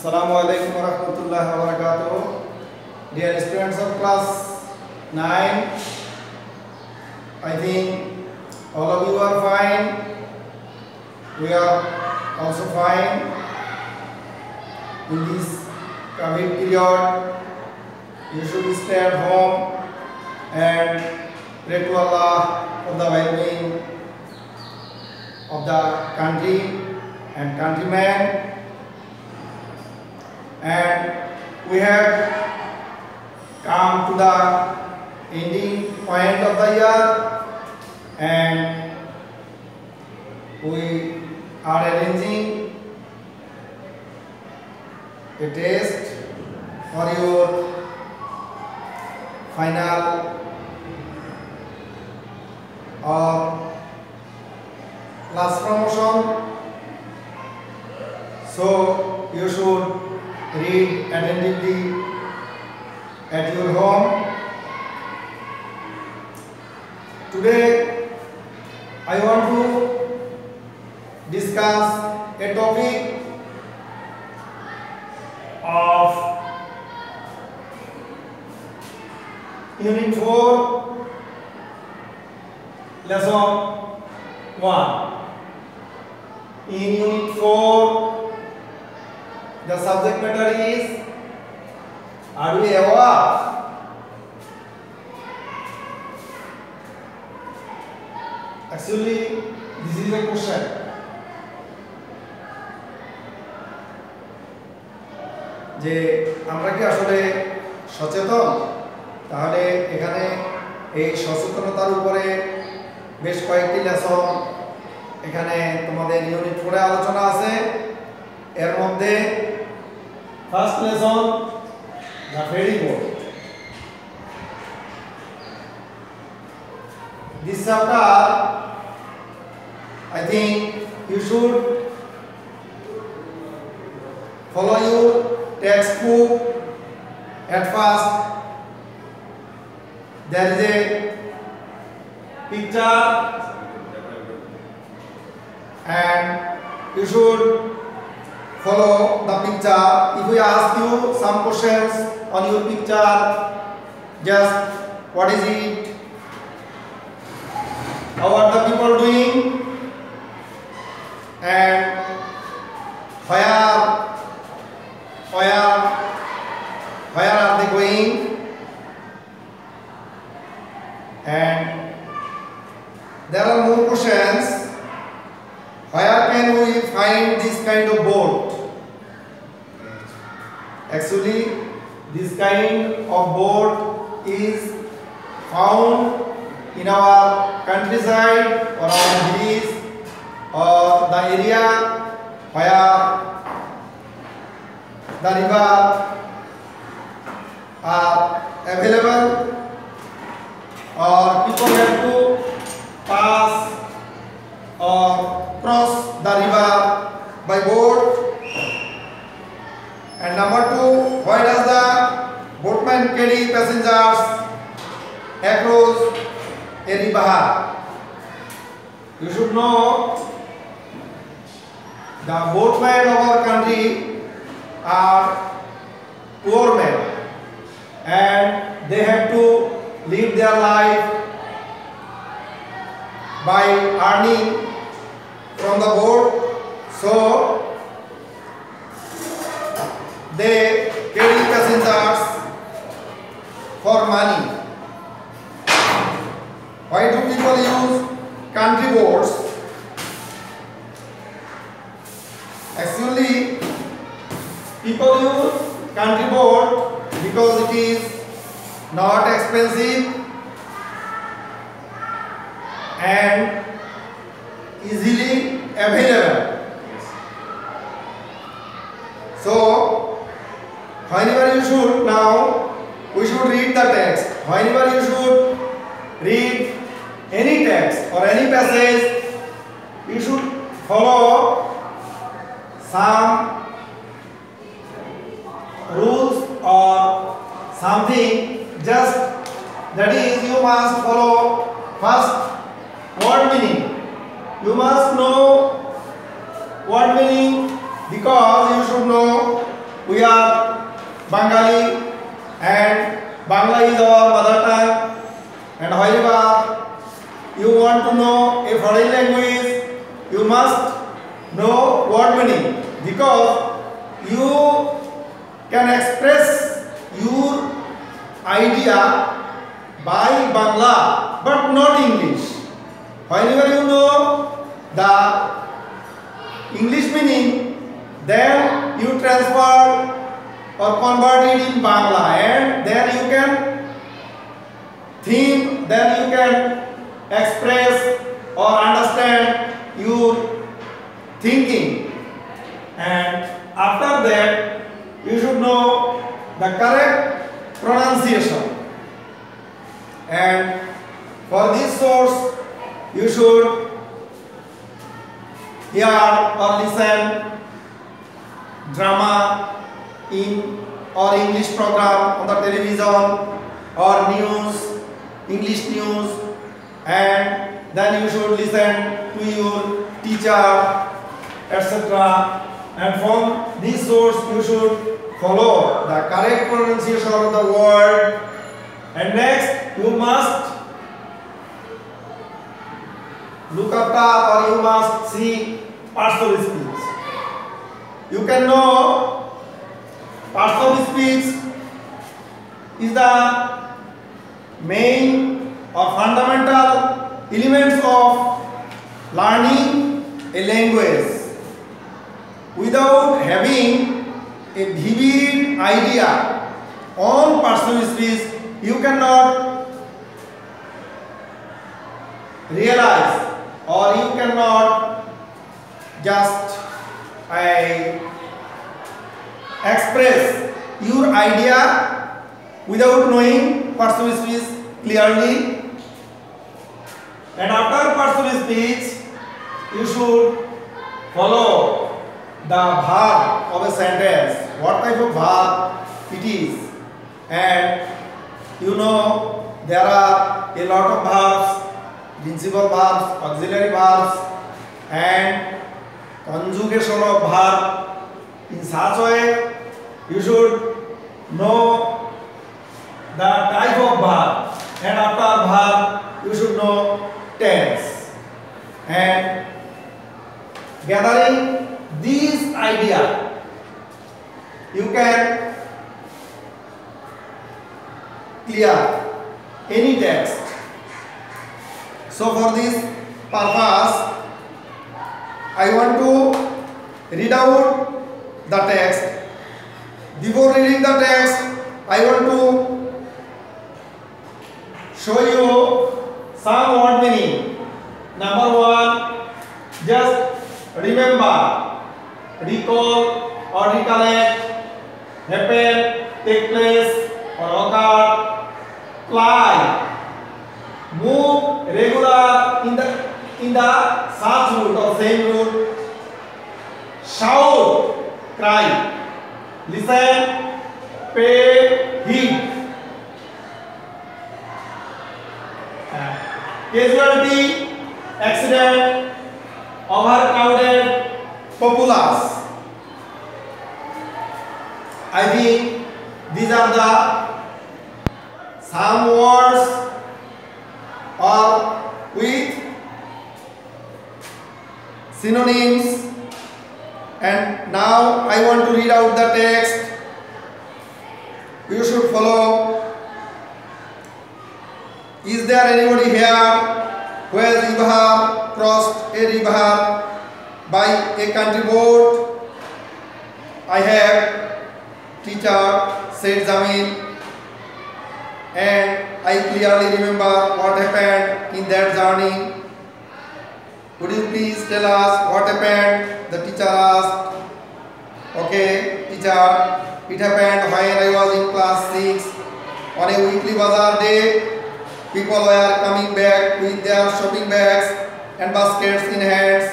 Assalamualaikum warahmatullahi wabarakatuh. Dear students of class 9, I think all of you are fine. We are also fine. In this COVID period, you should stay at home and pray to Allah for the well-being of the country and countrymen. And we have come to the ending point of the year, and we are arranging a test for your final or class promotion. So you should read attentively at your home. Today I want to discuss a topic of Unit 4, Lesson 1. In Unit 4, the subject matter is, are we aware? Actually, this is a question. যে আমরা কি আসলে সচেতন? তাহলে এখানে এই সচেতনতার উপরে বেশ কয়েকটি লেসন এখানে তোমাদের ইউনিট 4 এ আলোচনা আছে। এর মধ্যে first lesson the ferry boat. This chapter I think you should follow your textbook. At first there is a picture and you should follow the picture. If we ask you some questions on your picture, just what is it? How are the people doing? And where are they going? And there are more questions. Where can we find this kind of boat? Actually, this kind of boat is found in our countryside or our village or the area where the river are available, or people have to pass or cross the river by boat. And number 2, why does the boatman carry passengers across a river? You should know the boatmen of our country are poor men and they have to live their life by earning from the boat, so they carry passengers for money. Why do people use country boats? Actually, people use country boat because it is not expensive and easily available. So whenever you should, now we should read the text. Whenever you should read any text or any passage, you should follow some rules or something. Just that is, you must follow first word meaning. You must know word meaning because you should know we are Bengali and Bangla is our mother tongue, and however you want to know a foreign language, you must know word meaning, because you can express your idea by Bangla but not English. Whenever you know the English meaning, then you transfer or convert it in Bangla, and then you can think, then you can express or understand your thinking, and after that you should know the correct pronunciation, and for this source you should hear or listen drama in or English program on the television or news, English news, and then you should listen to your teacher, etc. And from this source you should follow the correct pronunciation of the word. And next you must look after, or you must see parts of speech. You can know parts of speech is the main or fundamental elements of learning a language. Without having a vivid idea on parts of speech, you cannot realize, or you cannot just express your idea without knowing parts of speech clearly. And after parts of speech, you should follow the verb of a sentence, what type of verb it is. And you know there are a lot of verbs, principal verbs, auxiliary verbs, and conjugation of verb. In such way, you should know the type of verb, and after verb you should know tense. And gathering these idea, you can clear any text. So for this purpose, I want to read out the text. Before reading the text, I want to show you some word meaning. Number one, just remember, recall or recollect, happen, take place or occur, fly, move regular in the such route or same route, shout, cry, listen, pay heed. Casualty, accident, overcrowded, populace. I think these are the some words or with synonyms. And now I want to read out the text. You should follow. Is there anybody here who has ever crossed a river by a country boat? I have, teacher said Jamil, and I clearly remember what happened in that journey. Would you please tell us what happened? The teacher asked. Okay, teacher, it happened when I was in class 6. On a weekly bazaar day, people were coming back with their shopping bags and baskets in hands,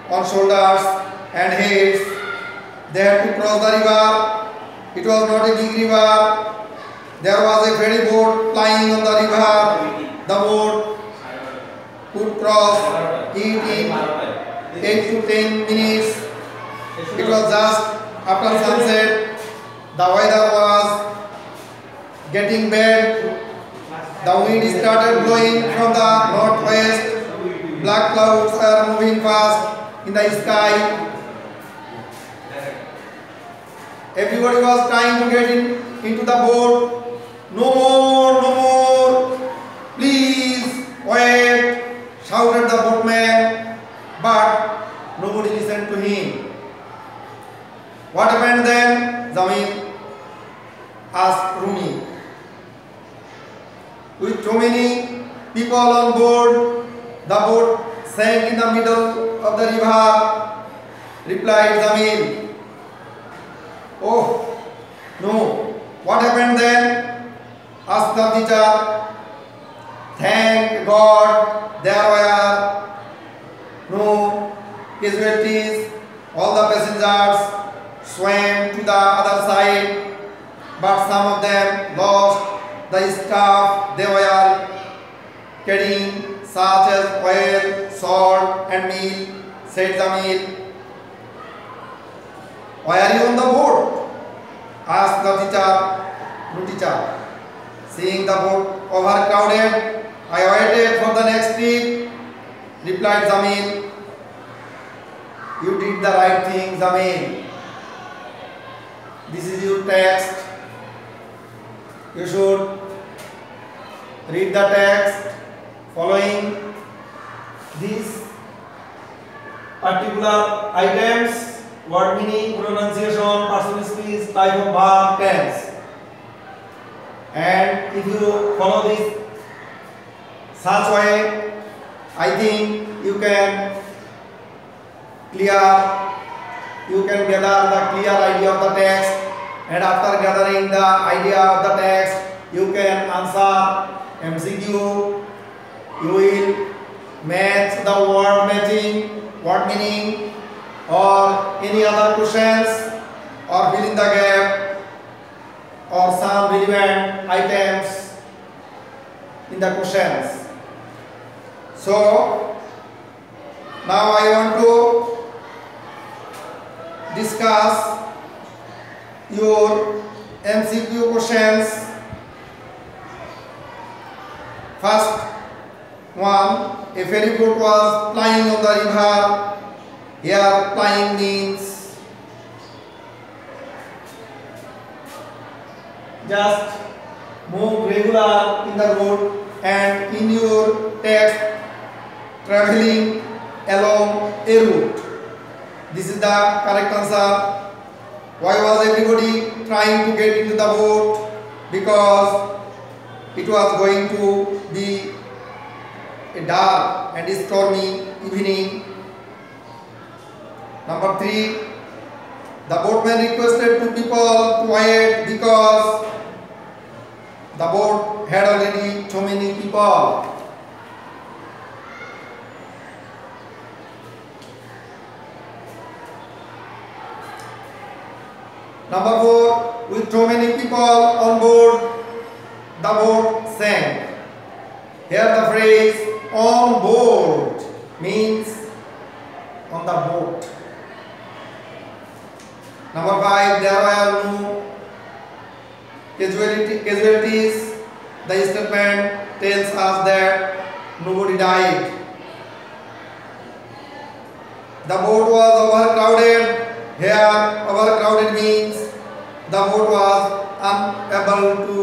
on shoulders and heads. They had to cross the river. It was not a big river. There was a ferry boat plying on the river. The boat could cross it in 8 to 10 minutes. It was just after sunset. The weather was getting bad. The wind started blowing from the northwest. Black clouds are moving fast in the sky. Everybody was trying to get into the boat. No more, no more. Please wait, shouted the boatman. But nobody listened to him. What happened then? Zamil asked Rumi. With too many people on board, the boat sank in the middle of the river, replied Zamil. Oh, no. What happened then? Asked the teacher. Thank God there were no casualties. All the passengers swam to the other side, but some of them lost the stuff they were carrying, such as oil, salt and meal, said Zamil. Why are you on the boat? Asked the teacher. No teacher. Seeing the boat overcrowded, I waited for the next trip, replied Zamil. You did the right thing, Zamil. This is your text. You should read the text following these particular items: word meaning, pronunciation, personal speech, type of verb, tense. And if you follow this such way, I think you can gather the clear idea of the text, and after gathering the idea of the text, you can answer MCQ. You will match the word matching, word meaning, or any other questions, or fill in the gap, or some relevant items in the questions. So now I want to discuss your MCQ questions. First one, a ferry boat was plying on the river. Here plying means just move regular in the road, and in your text traveling along a route. This is the correct answer. Why was everybody trying to get into the boat? Because it was going to be a dark and stormy evening. Number 3, the boatman requested two people to wait because the boat had already too many people. Number 4, with too many people on board, the boat sank. Here the phrase on board means on the boat. Number 5, there were no casualties. The statement tells us that nobody died. The boat was overcrowded. Here overcrowded means the boat was unable to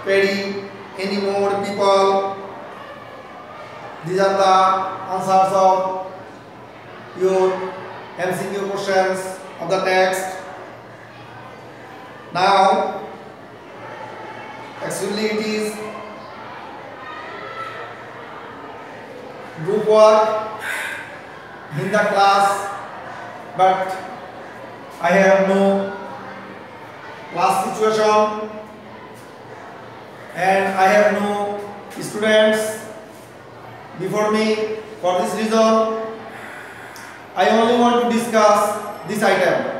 carry any more people. These are the answers of your MCQ questions of the text. Now actually it is group work in the class, but I have no class situation and I have no students before me. For this reason, I only want to discuss this item.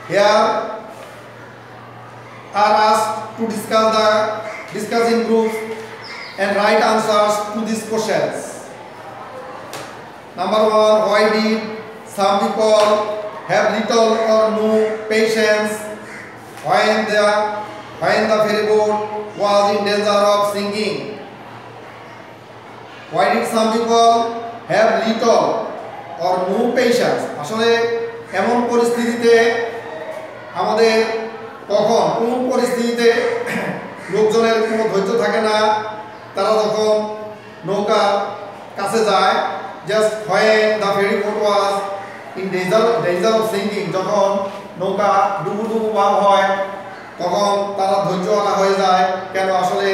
Here are asked to discuss in groups and write answers to these questions. Number 1, why did some people have little or no patience when the ferry boat was in danger of sinking. Why did some people have little or no patience? আসলে এমন পরিস্থিতিতে আমাদের কোন পরিস্থিতিতে লোকজনের কোনো ধৈর্য থাকে না, তারা যখন নৌকা কাছে যায়, just when the ferry boat was in danger of sinking, যখন নৌকা ডুবু ভাব হয় তখন তারা ধৈর্য হারা হয়ে যায়। কেন? আসলে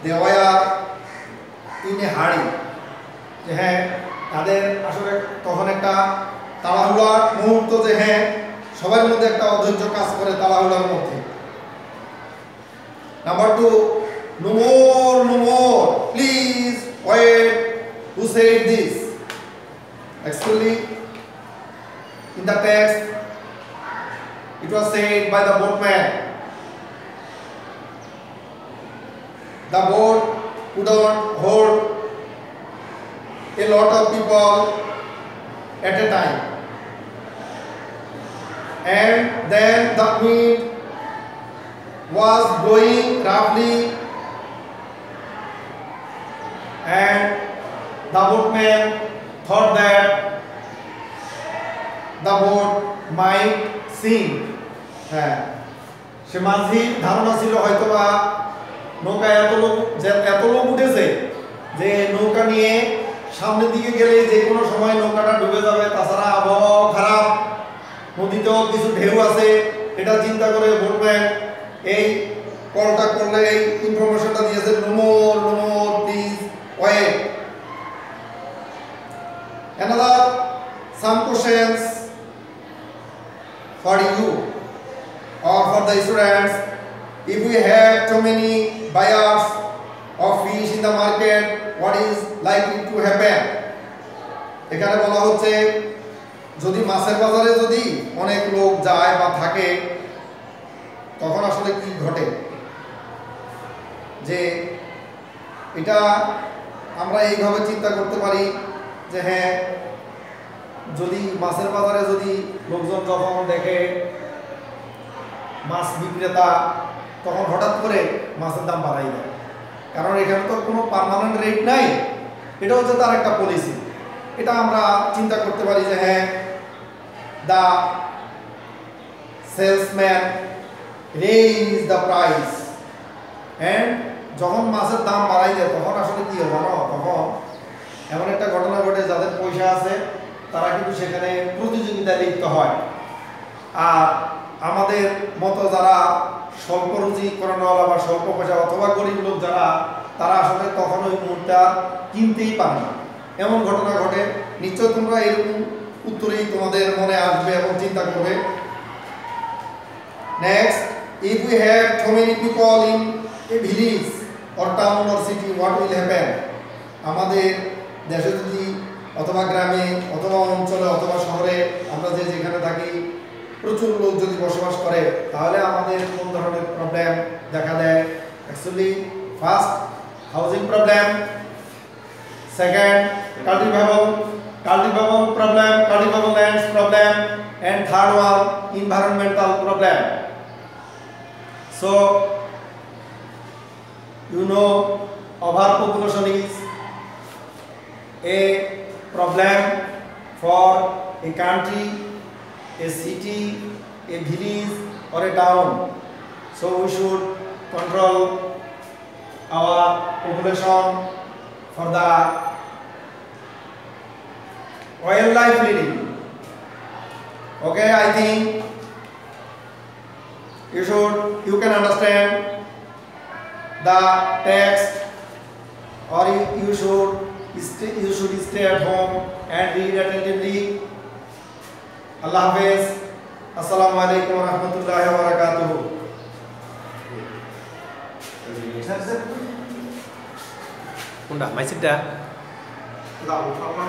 they were in a hurry, যে হ্যাঁ তাদের আসলে তখন একটা তাড়াহুড়ার মুহূর্ত, যে হ্যাঁ সবার মধ্যে একটা অধৈর্য কাজ করে তাড়াহুড়ার মধ্যে। Number 2, no more, please wait. Who said this? Actually, in the text, it was said by the boatman. The boat couldn't hold a lot of people at a time, and then the wind was blowing roughly, and the boatman thought that the boat might sink. হ্যাঁ, সে মাঝির ধারণা ছিল হয়তোবা নৌকা এত লোক উঠেছে যে নৌকা নিয়ে সামনের দিকে গেলে যে কোনো সময় নৌকাটা ডুবে যাবে, তাছাড়া আবহাওয়া খারাপ, নদীতেও কিছু ঢেউ আছে, এটা চিন্তা করে boatman এই কলটা করলে এই ইনফরমেশনটা দিয়েছে, no more, please wait. Some questions for you or for the students. If we have too many buyers of fish in the market, what is likely to happen? এখানে বলা হচ্ছে যদি মাছের বাজারে যদি অনেক লোক যায় বা থাকে তখন আসলে কি ঘটে। যে এটা আমরা এইভাবে চিন্তা করতে পারি যে হ্যাঁ যদি মাছের বাজারে যদি লোকজন যখন দেখে মাছ বিক্রেতা তখন হঠাৎ করে মাছের দাম বাড়াই দেয়, কারণ এখানে তো কোনো পার্মানেন্ট রেট নাই, এটা হচ্ছে তার একটা পলিসি। এটা আমরা চিন্তা করতে পারি যে হ্যাঁ the salesman raise the price, and যখন মাছের দাম বাড়াই দেয় তখন আসলে কি হবে জানো, তখন এমন একটা ঘটনা ঘটে যাদের পয়সা আছে তারা কিন্তু সেখানে প্রতিযোগিতায় লিপ্ত হয়, আর আমাদের মতো যারা স্বল্প রুচিকরণওয়ালা বা স্বল্প পয়সা অথবা গরিব লোক যারা, তারা আসলে তখন ওই মুহূর্তে কিনতেই পারে না। এমন ঘটনা ঘটে, নিশ্চয় তোমরা এরকম উত্তরেই তোমাদের মনে আসবে এবং চিন্তা করবে। Next, if we have too many people in a village or town or city, what will happen? আমাদের দেশে যদি অথবা গ্রামে অথবা অঞ্চলে অথবা শহরে আমরা যেখানে থাকি প্রচুর লোক যদি বসবাস করে তাহলে আমাদের কোন ধরনের প্রবলেম দেখা দেয়? Actually first, housing problem, second cultivable problem, cultivable lands problem, and third one environmental problem. So you know overpopulation is a problem for a country, a city, a village or a town. So we should control our population for the wildlife living. Okay, I think you can understand the text, or you should stay at home and read attentively. Allah Hafiz. Assalamu alaikum wa rahmatullahi wa barakatuh. Unda, mai sida. Lalu, apa?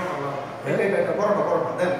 Ini beda, korban, dan